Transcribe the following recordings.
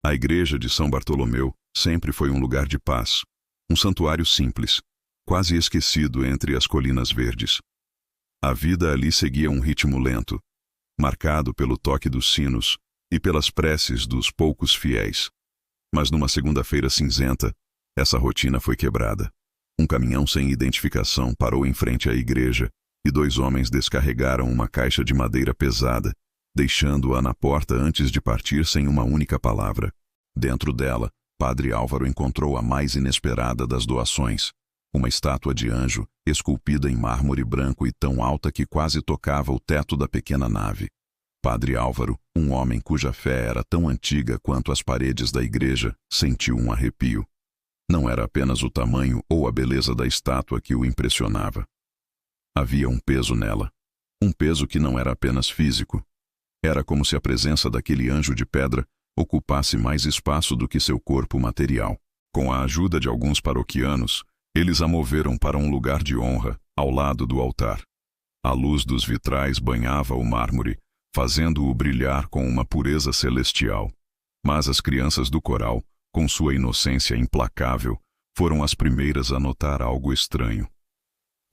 A igreja de São Bartolomeu sempre foi um lugar de paz, um santuário simples, quase esquecido entre as colinas verdes. A vida ali seguia um ritmo lento, marcado pelo toque dos sinos e pelas preces dos poucos fiéis. Mas numa segunda-feira cinzenta, essa rotina foi quebrada. Um caminhão sem identificação parou em frente à igreja e dois homens descarregaram uma caixa de madeira pesada, deixando-a na porta antes de partir sem uma única palavra. Dentro dela, Padre Álvaro encontrou a mais inesperada das doações, uma estátua de anjo esculpida em mármore branco e tão alta que quase tocava o teto da pequena nave. Padre Álvaro, um homem cuja fé era tão antiga quanto as paredes da igreja, sentiu um arrepio. Não era apenas o tamanho ou a beleza da estátua que o impressionava. Havia um peso nela, um peso que não era apenas físico. Era como se a presença daquele anjo de pedra ocupasse mais espaço do que seu corpo material. Com a ajuda de alguns paroquianos, eles a moveram para um lugar de honra, ao lado do altar. A luz dos vitrais banhava o mármore, fazendo-o brilhar com uma pureza celestial. Mas as crianças do coral, com sua inocência implacável, foram as primeiras a notar algo estranho.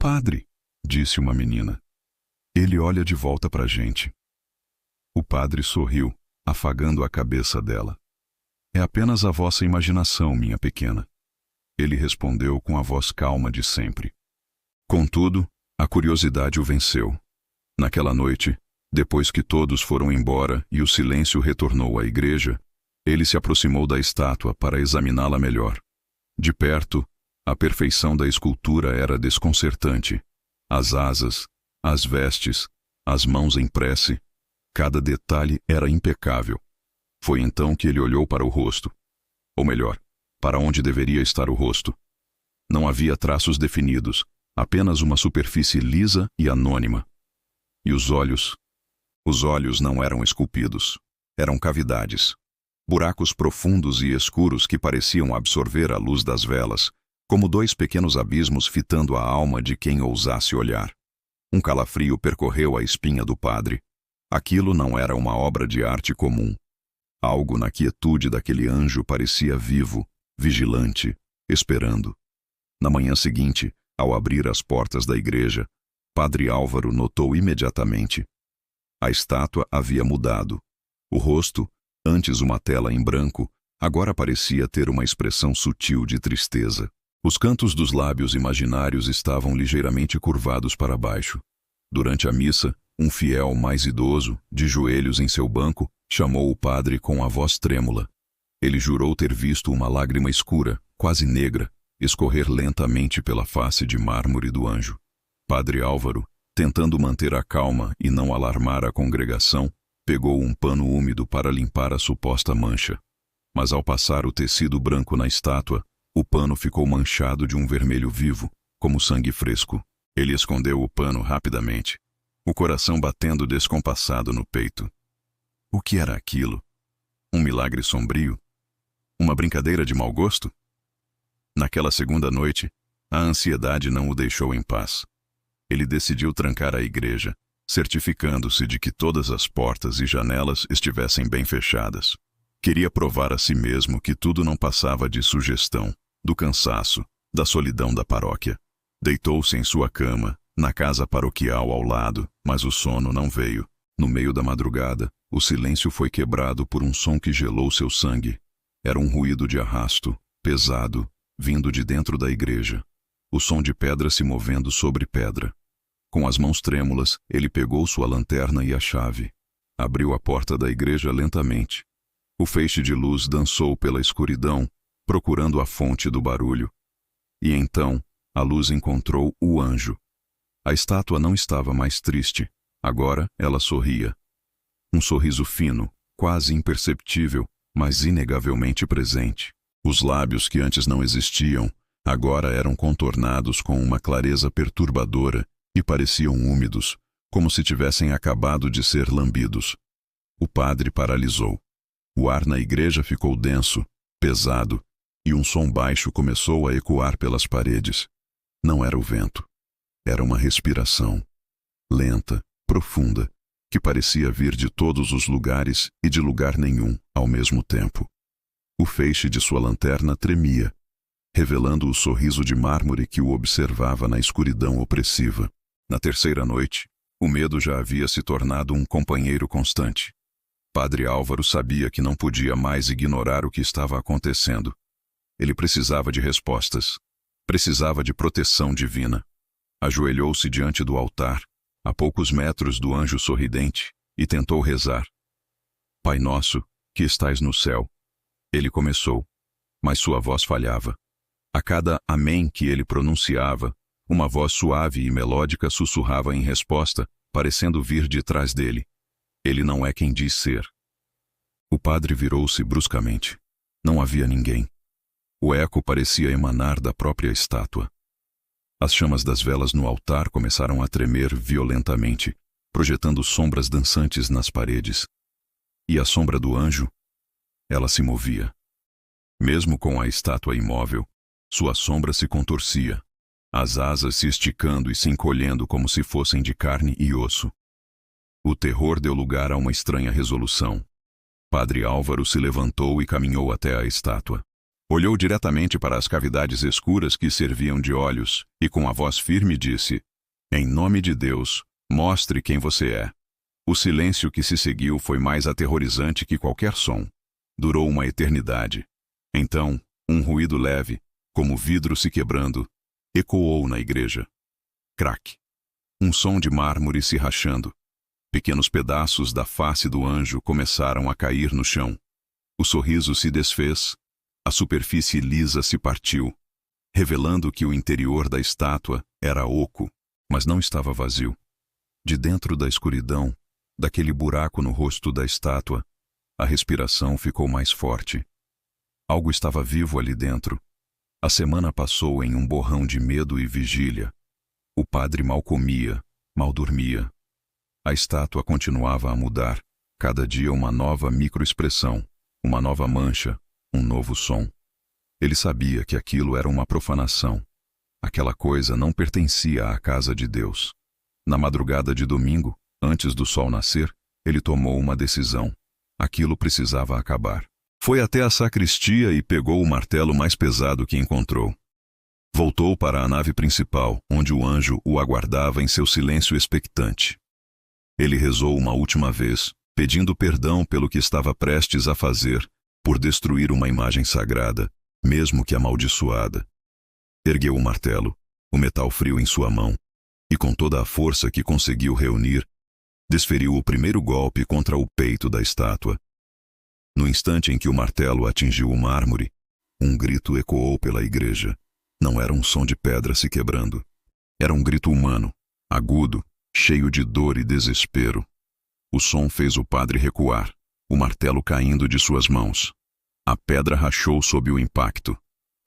"Padre", disse uma menina. "Ele olha de volta para a gente." O padre sorriu, afagando a cabeça dela. "É apenas a vossa imaginação, minha pequena." Ele respondeu com a voz calma de sempre. Contudo, a curiosidade o venceu. Naquela noite, depois que todos foram embora e o silêncio retornou à igreja, ele se aproximou da estátua para examiná-la melhor. De perto, a perfeição da escultura era desconcertante. As asas, as vestes, as mãos em prece, cada detalhe era impecável. Foi então que ele olhou para o rosto. Ou melhor, para onde deveria estar o rosto. Não havia traços definidos, apenas uma superfície lisa e anônima. E os olhos? Os olhos não eram esculpidos. Eram cavidades. Buracos profundos e escuros que pareciam absorver a luz das velas, como dois pequenos abismos fitando a alma de quem ousasse olhar. Um calafrio percorreu a espinha do padre. Aquilo não era uma obra de arte comum. Algo na quietude daquele anjo parecia vivo, vigilante, esperando. Na manhã seguinte, ao abrir as portas da igreja, Padre Álvaro notou imediatamente. A estátua havia mudado. O rosto, antes uma tela em branco, agora parecia ter uma expressão sutil de tristeza. Os cantos dos lábios imaginários estavam ligeiramente curvados para baixo. Durante a missa, um fiel mais idoso, de joelhos em seu banco, chamou o padre com a voz trêmula. Ele jurou ter visto uma lágrima escura, quase negra, escorrer lentamente pela face de mármore do anjo. Padre Álvaro, tentando manter a calma e não alarmar a congregação, pegou um pano úmido para limpar a suposta mancha. Mas ao passar o tecido branco na estátua, o pano ficou manchado de um vermelho vivo, como sangue fresco. Ele escondeu o pano rapidamente, o coração batendo descompassado no peito. O que era aquilo? Um milagre sombrio? Uma brincadeira de mau gosto? Naquela segunda noite, a ansiedade não o deixou em paz. Ele decidiu trancar a igreja, certificando-se de que todas as portas e janelas estivessem bem fechadas. Queria provar a si mesmo que tudo não passava de sugestão, do cansaço, da solidão da paróquia. Deitou-se em sua cama, na casa paroquial ao lado, mas o sono não veio. No meio da madrugada, o silêncio foi quebrado por um som que gelou seu sangue. Era um ruído de arrasto, pesado, vindo de dentro da igreja. O som de pedra se movendo sobre pedra. Com as mãos trêmulas, ele pegou sua lanterna e a chave. Abriu a porta da igreja lentamente. O feixe de luz dançou pela escuridão, procurando a fonte do barulho. E então, a luz encontrou o anjo. A estátua não estava mais triste. Agora ela sorria. Um sorriso fino, quase imperceptível, mas inegavelmente presente. Os lábios que antes não existiam, agora eram contornados com uma clareza perturbadora e pareciam úmidos, como se tivessem acabado de ser lambidos. O padre paralisou. O ar na igreja ficou denso, pesado, e um som baixo começou a ecoar pelas paredes. Não era o vento. Era uma respiração. Lenta, profunda, que parecia vir de todos os lugares e de lugar nenhum ao mesmo tempo. O feixe de sua lanterna tremia, revelando o sorriso de mármore que o observava na escuridão opressiva. Na terceira noite, o medo já havia se tornado um companheiro constante. Padre Álvaro sabia que não podia mais ignorar o que estava acontecendo. Ele precisava de respostas. Precisava de proteção divina. Ajoelhou-se diante do altar, a poucos metros do anjo sorridente, e tentou rezar. Pai nosso, que estais no céu. Ele começou, mas sua voz falhava. A cada amém que ele pronunciava, uma voz suave e melódica sussurrava em resposta, parecendo vir de trás dele. Ele não é quem diz ser. O padre virou-se bruscamente. Não havia ninguém. O eco parecia emanar da própria estátua. As chamas das velas no altar começaram a tremer violentamente, projetando sombras dançantes nas paredes. E a sombra do anjo? Ela se movia. Mesmo com a estátua imóvel, sua sombra se contorcia, as asas se esticando e se encolhendo como se fossem de carne e osso. O terror deu lugar a uma estranha resolução. Padre Álvaro se levantou e caminhou até a estátua. Olhou diretamente para as cavidades escuras que serviam de olhos e com a voz firme disse: Em nome de Deus, mostre quem você é. O silêncio que se seguiu foi mais aterrorizante que qualquer som. Durou uma eternidade. Então, um ruído leve, como vidro se quebrando, ecoou na igreja. Crac! Um som de mármore se rachando. Pequenos pedaços da face do anjo começaram a cair no chão. O sorriso se desfez, a superfície lisa se partiu, revelando que o interior da estátua era oco, mas não estava vazio. De dentro da escuridão, daquele buraco no rosto da estátua, a respiração ficou mais forte. Algo estava vivo ali dentro. A semana passou em um borrão de medo e vigília. O padre mal comia, mal dormia. A estátua continuava a mudar, cada dia uma nova microexpressão, uma nova mancha, um novo som. Ele sabia que aquilo era uma profanação. Aquela coisa não pertencia à casa de Deus. Na madrugada de domingo, antes do sol nascer, ele tomou uma decisão. Aquilo precisava acabar. Foi até a sacristia e pegou o martelo mais pesado que encontrou. Voltou para a nave principal, onde o anjo o aguardava em seu silêncio expectante. Ele rezou uma última vez, pedindo perdão pelo que estava prestes a fazer, por destruir uma imagem sagrada, mesmo que amaldiçoada. Ergueu o martelo, o metal frio em sua mão, e com toda a força que conseguiu reunir, desferiu o primeiro golpe contra o peito da estátua. No instante em que o martelo atingiu o mármore, um grito ecoou pela igreja. Não era um som de pedra se quebrando. Era um grito humano, agudo, cheio de dor e desespero. O som fez o padre recuar, o martelo caindo de suas mãos. A pedra rachou sob o impacto,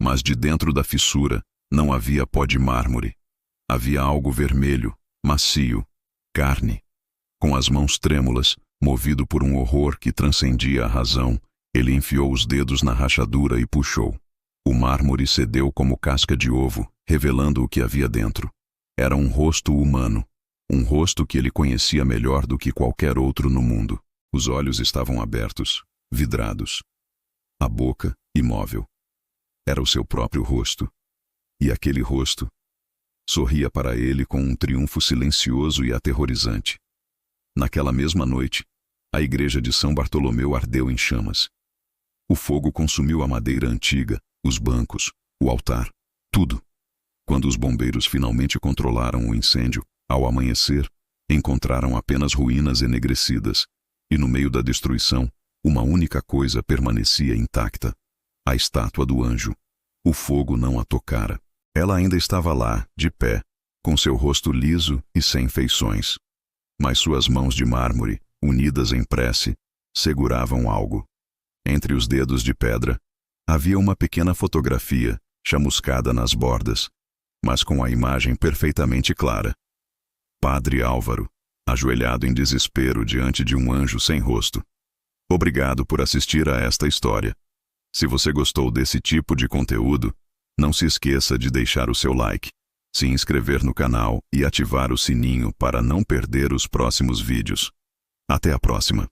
mas de dentro da fissura não havia pó de mármore. Havia algo vermelho, macio, carne. Com as mãos trêmulas, movido por um horror que transcendia a razão, ele enfiou os dedos na rachadura e puxou. O mármore cedeu como casca de ovo, revelando o que havia dentro. Era um rosto humano, um rosto que ele conhecia melhor do que qualquer outro no mundo. Os olhos estavam abertos, vidrados. A boca, imóvel. Era o seu próprio rosto. E aquele rosto sorria para ele com um triunfo silencioso e aterrorizante. Naquela mesma noite, a igreja de São Bartolomeu ardeu em chamas. O fogo consumiu a madeira antiga, os bancos, o altar, tudo. Quando os bombeiros finalmente controlaram o incêndio, ao amanhecer, encontraram apenas ruínas enegrecidas, e no meio da destruição, uma única coisa permanecia intacta: a estátua do anjo. O fogo não a tocara. Ela ainda estava lá, de pé, com seu rosto liso e sem feições. Mas suas mãos de mármore, unidas em prece, seguravam algo. Entre os dedos de pedra, havia uma pequena fotografia, chamuscada nas bordas, mas com a imagem perfeitamente clara. Padre Álvaro, ajoelhado em desespero diante de um anjo sem rosto. Obrigado por assistir a esta história. Se você gostou desse tipo de conteúdo, não se esqueça de deixar o seu like, se inscrever no canal e ativar o sininho para não perder os próximos vídeos. Até a próxima!